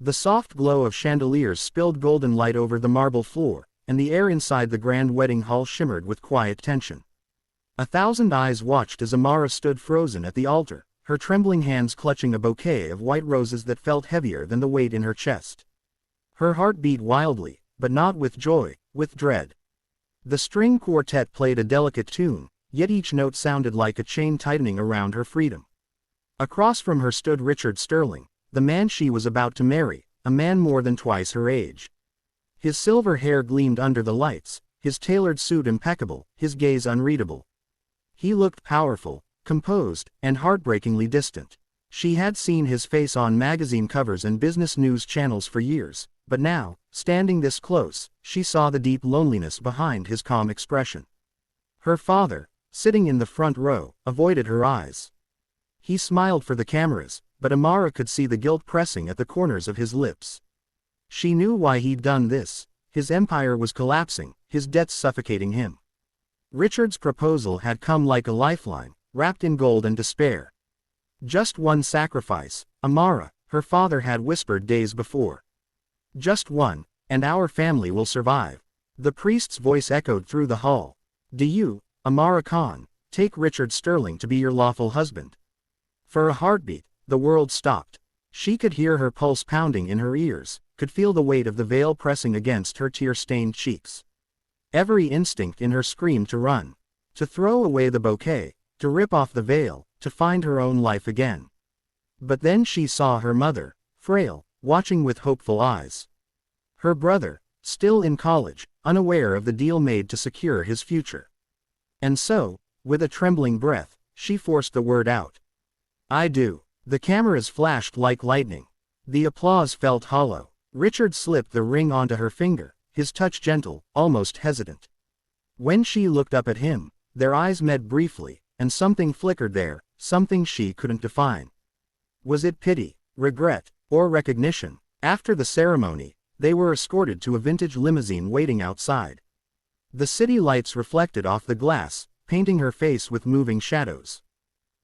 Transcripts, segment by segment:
The soft glow of chandeliers spilled golden light over the marble floor, and the air inside the grand wedding hall shimmered with quiet tension. 1,000 eyes watched as Amara stood frozen at the altar, her trembling hands clutching a bouquet of white roses that felt heavier than the weight in her chest. Her heart beat wildly, but not with joy, with dread. The string quartet played a delicate tune, yet each note sounded like a chain tightening around her freedom. Across from her stood Richard Sterling, the man she was about to marry, a man more than twice her age. His silver hair gleamed under the lights, his tailored suit impeccable, his gaze unreadable. He looked powerful, composed, and heartbreakingly distant. She had seen his face on magazine covers and business news channels for years, but now, standing this close, she saw the deep loneliness behind his calm expression. Her father, sitting in the front row, avoided her eyes. He smiled for the cameras, but Amara could see the guilt pressing at the corners of his lips. She knew why he'd done this. His empire was collapsing, his debts suffocating him. Richard's proposal had come like a lifeline, wrapped in gold and despair. Just one sacrifice, Amara, her father had whispered days before. Just one, and our family will survive. The priest's voice echoed through the hall. Do you, Amara Khan, take Richard Sterling to be your lawful husband? For a heartbeat, the world stopped. She could hear her pulse pounding in her ears, could feel the weight of the veil pressing against her tear-stained cheeks. Every instinct in her screamed to run, to throw away the bouquet, to rip off the veil, to find her own life again. But then she saw her mother, frail, watching with hopeful eyes. Her brother, still in college, unaware of the deal made to secure his future. And so, with a trembling breath, she forced the word out. I do. The cameras flashed like lightning. The applause felt hollow. Richard slipped the ring onto her finger, his touch gentle, almost hesitant. When she looked up at him, their eyes met briefly, and something flickered there, something she couldn't define. Was it pity, regret, or recognition? After the ceremony, they were escorted to a vintage limousine waiting outside. The city lights reflected off the glass, painting her face with moving shadows.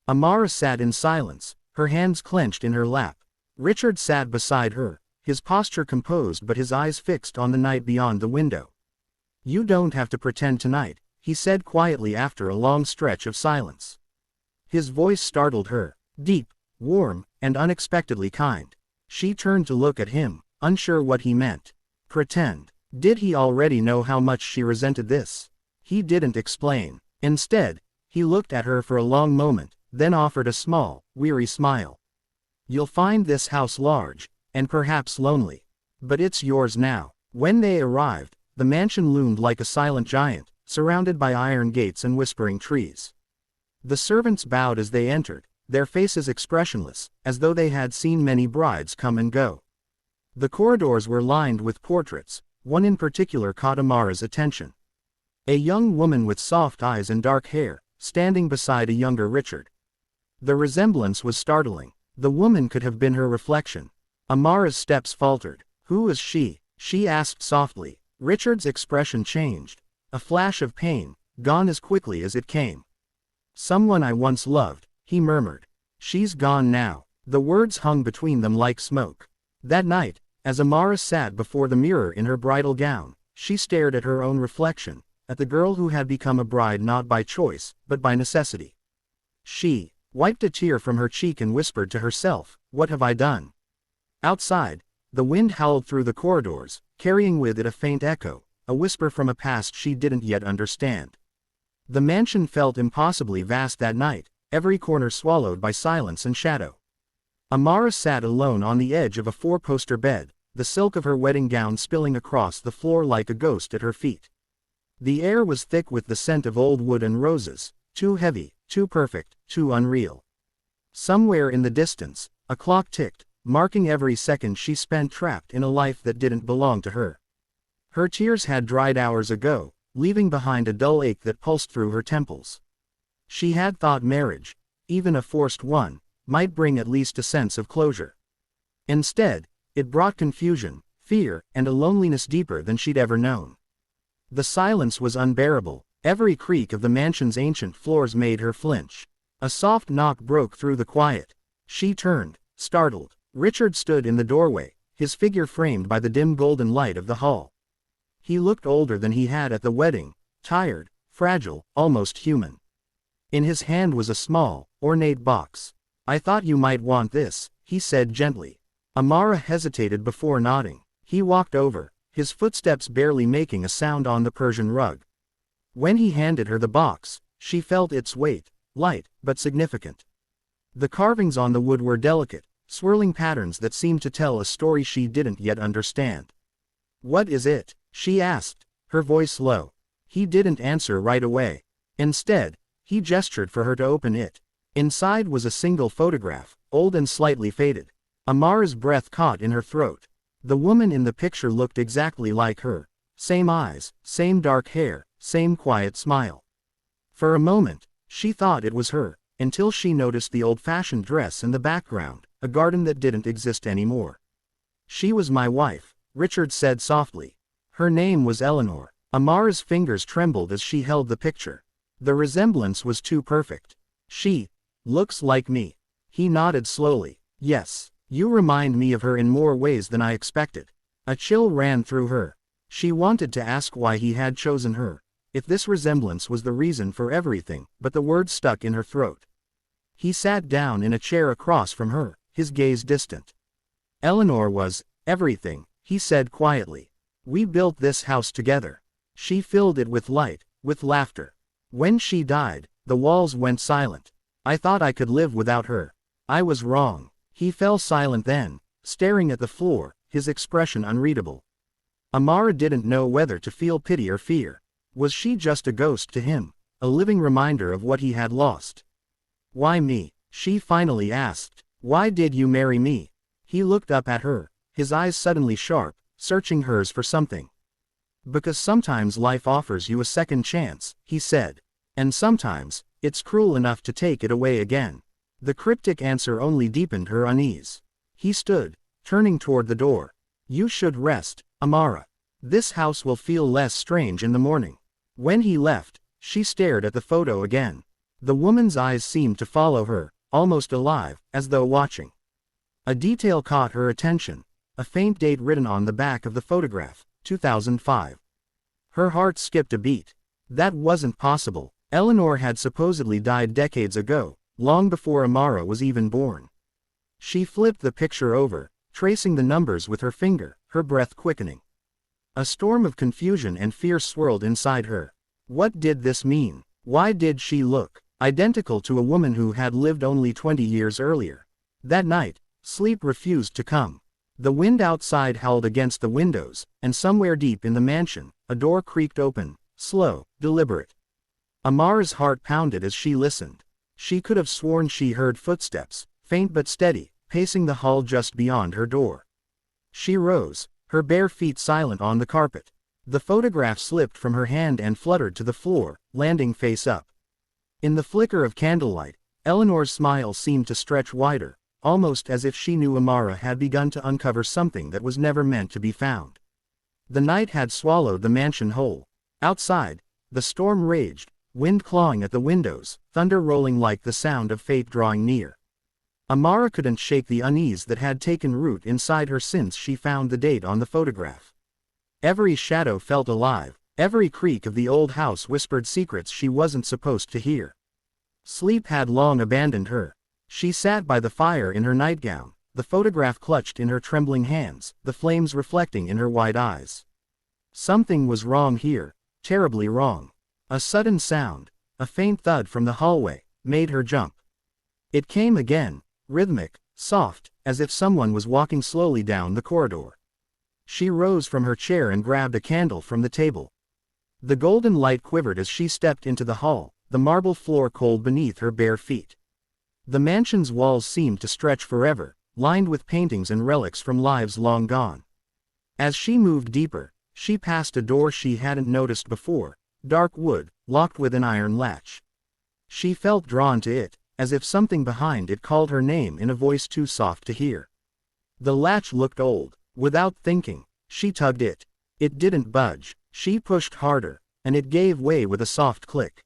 Amara sat in silence, her hands clenched in her lap. Richard sat beside her, his posture composed but his eyes fixed on the night beyond the window. You don't have to pretend tonight, he said quietly after a long stretch of silence. His voice startled her, deep, warm, and unexpectedly kind. She turned to look at him, unsure what he meant. Pretend. Did he already know how much she resented this? He didn't explain. Instead, he looked at her for a long moment, then offered a small, weary smile. You'll find this house large, and perhaps lonely. But it's yours now. When they arrived, the mansion loomed like a silent giant, surrounded by iron gates and whispering trees. The servants bowed as they entered, their faces expressionless, as though they had seen many brides come and go. The corridors were lined with portraits, one in particular caught Amara's attention. A young woman with soft eyes and dark hair, standing beside a younger Richard. The resemblance was startling. The woman could have been her reflection. Amara's steps faltered. Who is she? She asked softly. Richard's expression changed. A flash of pain, gone as quickly as it came. Someone I once loved, he murmured. She's gone now. The words hung between them like smoke. That night, as Amara sat before the mirror in her bridal gown, she stared at her own reflection, at the girl who had become a bride not by choice, but by necessity. She wiped a tear from her cheek and whispered to herself, "What have I done?" Outside, the wind howled through the corridors, carrying with it a faint echo, a whisper from a past she didn't yet understand. The mansion felt impossibly vast that night, every corner swallowed by silence and shadow. Amara sat alone on the edge of a four-poster bed, the silk of her wedding gown spilling across the floor like a ghost at her feet. The air was thick with the scent of old wood and roses, too heavy, too perfect, too unreal. Somewhere in the distance, a clock ticked, marking every second she spent trapped in a life that didn't belong to her. Her tears had dried hours ago, leaving behind a dull ache that pulsed through her temples. She had thought marriage, even a forced one, might bring at least a sense of closure. Instead, it brought confusion, fear, and a loneliness deeper than she'd ever known. The silence was unbearable. Every creak of the mansion's ancient floors made her flinch. A soft knock broke through the quiet. She turned, startled. Richard stood in the doorway, his figure framed by the dim golden light of the hall. He looked older than he had at the wedding, tired, fragile, almost human. In his hand was a small, ornate box. "I thought you might want this," he said gently. Amara hesitated before nodding. He walked over, his footsteps barely making a sound on the Persian rug. When he handed her the box, she felt its weight, light, but significant. The carvings on the wood were delicate, swirling patterns that seemed to tell a story she didn't yet understand. "What is it?" she asked, her voice low. He didn't answer right away. Instead, he gestured for her to open it. Inside was a single photograph, old and slightly faded. Amara's breath caught in her throat. The woman in the picture looked exactly like her. Same eyes, same dark hair, same quiet smile. For a moment, she thought it was her, until she noticed the old-fashioned dress in the background, a garden that didn't exist anymore. "She was my wife," Richard said softly. "Her name was Eleanor." Amara's fingers trembled as she held the picture. The resemblance was too perfect. "She looks like me." He nodded slowly. "Yes, you remind me of her in more ways than I expected." A chill ran through her. She wanted to ask why he had chosen her, if this resemblance was the reason for everything, but the words stuck in her throat. He sat down in a chair across from her, his gaze distant. "Eleanor was everything," he said quietly. "We built this house together. She filled it with light, with laughter. When she died, the walls went silent. I thought I could live without her. I was wrong." He fell silent then, staring at the floor, his expression unreadable. Amara didn't know whether to feel pity or fear. Was she just a ghost to him, a living reminder of what he had lost? "Why me?" she finally asked. "Why did you marry me?" He looked up at her, his eyes suddenly sharp, searching hers for something. "Because sometimes life offers you a second chance," he said. "And sometimes, it's cruel enough to take it away again." The cryptic answer only deepened her unease. He stood, turning toward the door. "You should rest, Amara. This house will feel less strange in the morning." When he left, she stared at the photo again. The woman's eyes seemed to follow her, almost alive, as though watching. A detail caught her attention, a faint date written on the back of the photograph, 2005. Her heart skipped a beat. That wasn't possible. Eleanor had supposedly died decades ago, long before Amara was even born. She flipped the picture over, tracing the numbers with her finger, her breath quickening. A storm of confusion and fear swirled inside her. What did this mean? Why did she look identical to a woman who had lived only 20 years earlier? That night, sleep refused to come. The wind outside howled against the windows, and somewhere deep in the mansion, a door creaked open, slow, deliberate. Amara's heart pounded as she listened. She could have sworn she heard footsteps, faint but steady, pacing the hall just beyond her door. She rose, her bare feet silent on the carpet. The photograph slipped from her hand and fluttered to the floor, landing face up. In the flicker of candlelight, Eleanor's smile seemed to stretch wider, almost as if she knew Amara had begun to uncover something that was never meant to be found. The night had swallowed the mansion whole. Outside, the storm raged, wind clawing at the windows, thunder rolling like the sound of fate drawing near. Amara couldn't shake the unease that had taken root inside her since she found the date on the photograph. Every shadow felt alive, every creak of the old house whispered secrets she wasn't supposed to hear. Sleep had long abandoned her. She sat by the fire in her nightgown, the photograph clutched in her trembling hands, the flames reflecting in her wide eyes. Something was wrong here, terribly wrong. A sudden sound, a faint thud from the hallway, made her jump. It came again, rhythmic, soft, as if someone was walking slowly down the corridor. She rose from her chair and grabbed a candle from the table. The golden light quivered as she stepped into the hall, the marble floor cold beneath her bare feet. The mansion's walls seemed to stretch forever, lined with paintings and relics from lives long gone. As she moved deeper, she passed a door she hadn't noticed before, dark wood, locked with an iron latch. She felt drawn to it, as if something behind it called her name in a voice too soft to hear. The latch looked old. Without thinking, she tugged it. It didn't budge. She pushed harder, and it gave way with a soft click.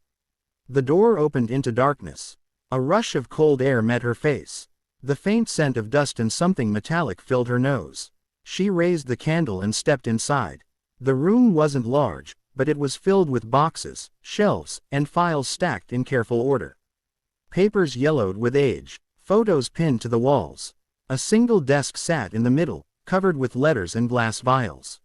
The door opened into darkness. A rush of cold air met her face. The faint scent of dust and something metallic filled her nose. She raised the candle and stepped inside. The room wasn't large, but it was filled with boxes, shelves, and files stacked in careful order. Papers yellowed with age, photos pinned to the walls. A single desk sat in the middle, covered with letters and glass vials.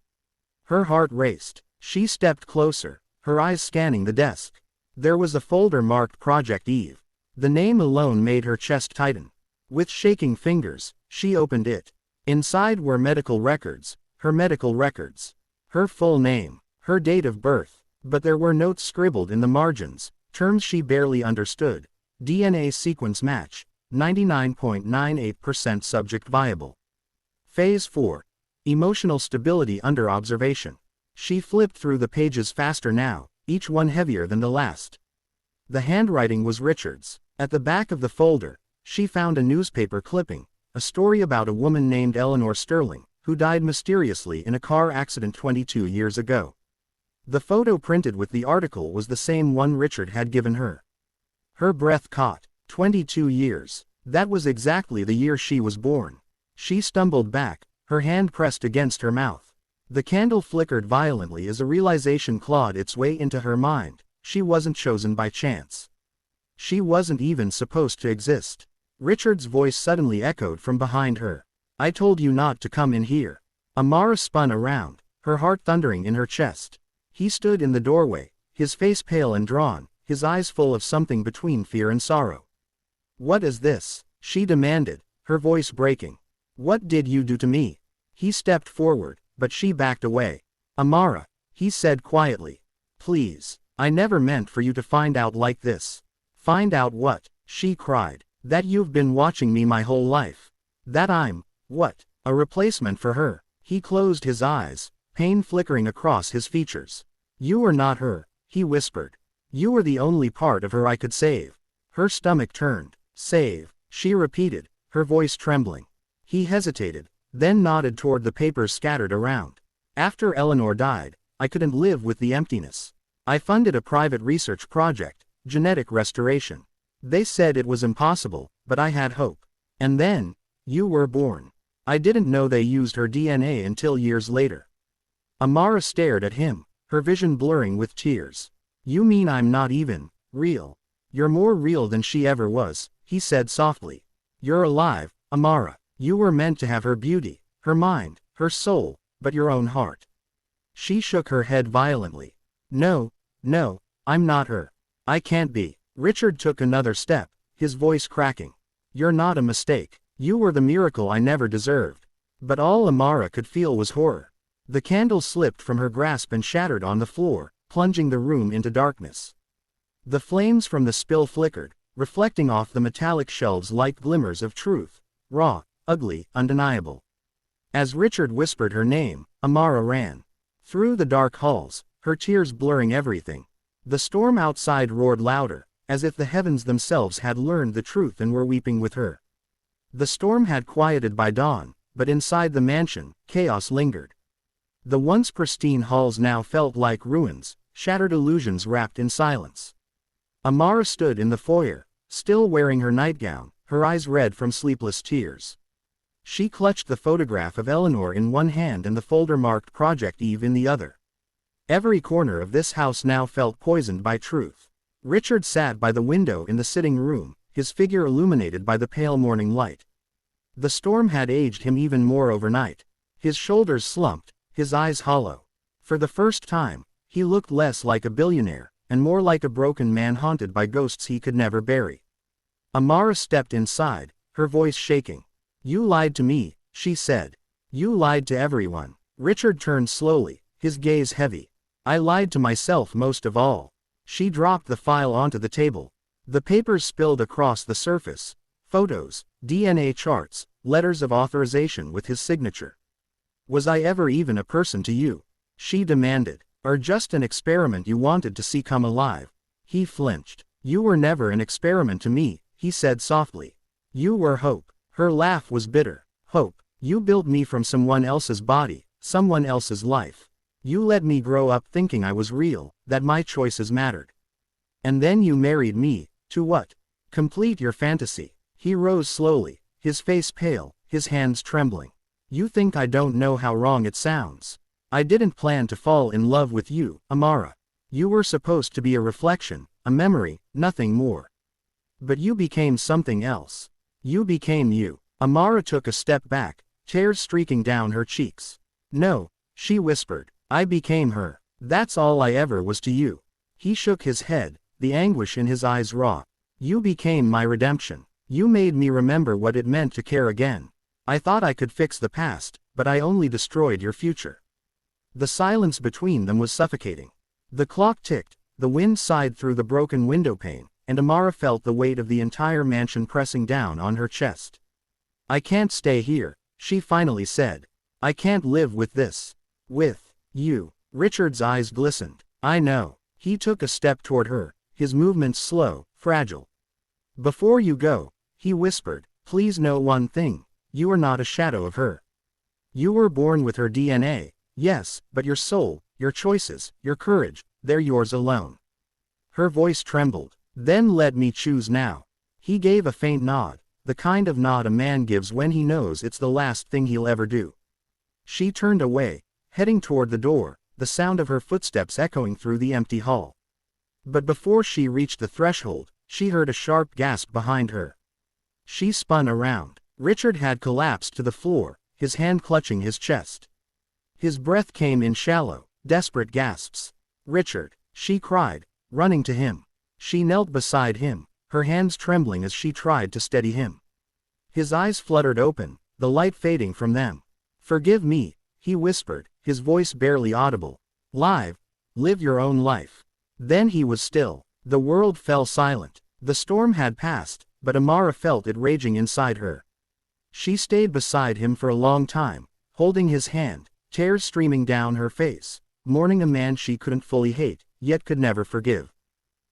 Her heart raced. She stepped closer, her eyes scanning the desk. There was a folder marked Project Eve. The name alone made her chest tighten. With shaking fingers, she opened it. Inside were medical records, her medical records. Her full name, her date of birth. But there were notes scribbled in the margins, terms she barely understood. DNA sequence match, 99.98% subject viable. Phase 4. Emotional stability under observation. She flipped through the pages faster now, each one heavier than the last. The handwriting was Richard's. At the back of the folder, she found a newspaper clipping, a story about a woman named Eleanor Sterling, who died mysteriously in a car accident 22 years ago. The photo printed with the article was the same one Richard had given her. Her breath caught. 22 years. That was exactly the year she was born. She stumbled back, her hand pressed against her mouth. The candle flickered violently as a realization clawed its way into her mind. She wasn't chosen by chance. She wasn't even supposed to exist. Richard's voice suddenly echoed from behind her. I told you not to come in here. Amara spun around, her heart thundering in her chest. He stood in the doorway, his face pale and drawn, his eyes full of something between fear and sorrow. What is this? She demanded, her voice breaking. What did you do to me? He stepped forward, but she backed away. Amara, he said quietly. Please, I never meant for you to find out like this. Find out what? She cried. That you've been watching me my whole life. That I'm, what? A replacement for her. He closed his eyes, pain flickering across his features. You are not her, he whispered. You were the only part of her I could save. Her stomach turned. Save, she repeated, her voice trembling. He hesitated, then nodded toward the papers scattered around. After Eleanor died, I couldn't live with the emptiness. I funded a private research project, genetic restoration. They said it was impossible, but I had hope. And then, you were born. I didn't know they used her DNA until years later. Amara stared at him, her vision blurring with tears. You mean I'm not even real? You're more real than she ever was, he said softly. You're alive, Amara. You were meant to have her beauty, her mind, her soul, but your own heart. She shook her head violently. No, no, I'm not her. I can't be. Richard took another step, his voice cracking. You're not a mistake. You were the miracle I never deserved. But all Amara could feel was horror. The candle slipped from her grasp and shattered on the floor, plunging the room into darkness. The flames from the spill flickered, reflecting off the metallic shelves like glimmers of truth, raw, ugly, undeniable. As Richard whispered her name, Amara ran. Through the dark halls, her tears blurring everything. The storm outside roared louder, as if the heavens themselves had learned the truth and were weeping with her. The storm had quieted by dawn, but inside the mansion, chaos lingered. The once pristine halls now felt like ruins, shattered illusions wrapped in silence. Amara stood in the foyer, still wearing her nightgown, her eyes red from sleepless tears. She clutched the photograph of Eleanor in one hand and the folder marked Project Eve in the other. Every corner of this house now felt poisoned by truth. Richard sat by the window in the sitting room, his figure illuminated by the pale morning light. The storm had aged him even more overnight. His shoulders slumped, his eyes hollow. For the first time, he looked less like a billionaire, and more like a broken man haunted by ghosts he could never bury. Amara stepped inside, her voice shaking. You lied to me, she said. You lied to everyone. Richard turned slowly, his gaze heavy. I lied to myself most of all. She dropped the file onto the table. The papers spilled across the surface. Photos, DNA charts, letters of authorization with his signature. Was I ever even a person to you? She demanded. Or just an experiment you wanted to see come alive? He flinched. You were never an experiment to me, he said softly. You were hope. Her laugh was bitter. Hope. You built me from someone else's body, someone else's life. You let me grow up thinking I was real, that my choices mattered. And then you married me, to what? Complete your fantasy. He rose slowly, his face pale, his hands trembling. You think I don't know how wrong it sounds. I didn't plan to fall in love with you, Amara. You were supposed to be a reflection, a memory, nothing more. But you became something else. You became you. Amara took a step back, tears streaking down her cheeks. No, she whispered. I became her. That's all I ever was to you. He shook his head, the anguish in his eyes raw. You became my redemption. You made me remember what it meant to care again. I thought I could fix the past, but I only destroyed your future. The silence between them was suffocating. The clock ticked, the wind sighed through the broken windowpane, and Amara felt the weight of the entire mansion pressing down on her chest. I can't stay here, she finally said. I can't live with this. With you. Richard's eyes glistened. I know. He took a step toward her, his movements slow, fragile. Before you go, he whispered, please know one thing. You are not a shadow of her. You were born with her DNA, yes, but your soul, your choices, your courage, they're yours alone. Her voice trembled. Then let me choose now. He gave a faint nod, the kind of nod a man gives when he knows it's the last thing he'll ever do. She turned away, heading toward the door, the sound of her footsteps echoing through the empty hall. But before she reached the threshold, she heard a sharp gasp behind her. She spun around. Richard had collapsed to the floor, his hand clutching his chest. His breath came in shallow, desperate gasps. Richard, she cried, running to him. She knelt beside him, her hands trembling as she tried to steady him. His eyes fluttered open, the light fading from them. Forgive me, he whispered, his voice barely audible. Live your own life. Then he was still. The world fell silent. The storm had passed, but Amara felt it raging inside her. She stayed beside him for a long time, holding his hand, tears streaming down her face, mourning a man she couldn't fully hate, yet could never forgive.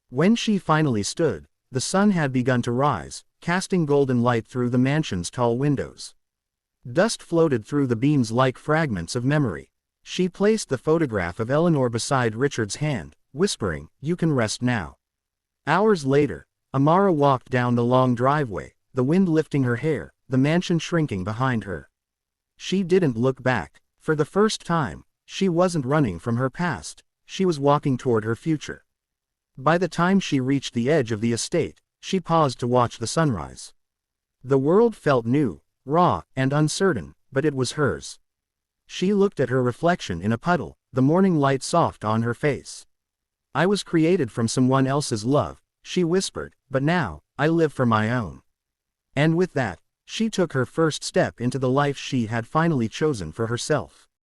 When she finally stood, the sun had begun to rise, casting golden light through the mansion's tall windows. Dust floated through the beams like fragments of memory. She placed the photograph of Eleanor beside Richard's hand, whispering, you can rest now. Hours later, Amara walked down the long driveway, the wind lifting her hair, the mansion shrinking behind her. She didn't look back. For the first time, she wasn't running from her past, she was walking toward her future. By the time she reached the edge of the estate, she paused to watch the sunrise. The world felt new, raw, and uncertain, but it was hers. She looked at her reflection in a puddle, the morning light soft on her face. I was created from someone else's love, she whispered, but now, I live for my own. And with that, she took her first step into the life she had finally chosen for herself.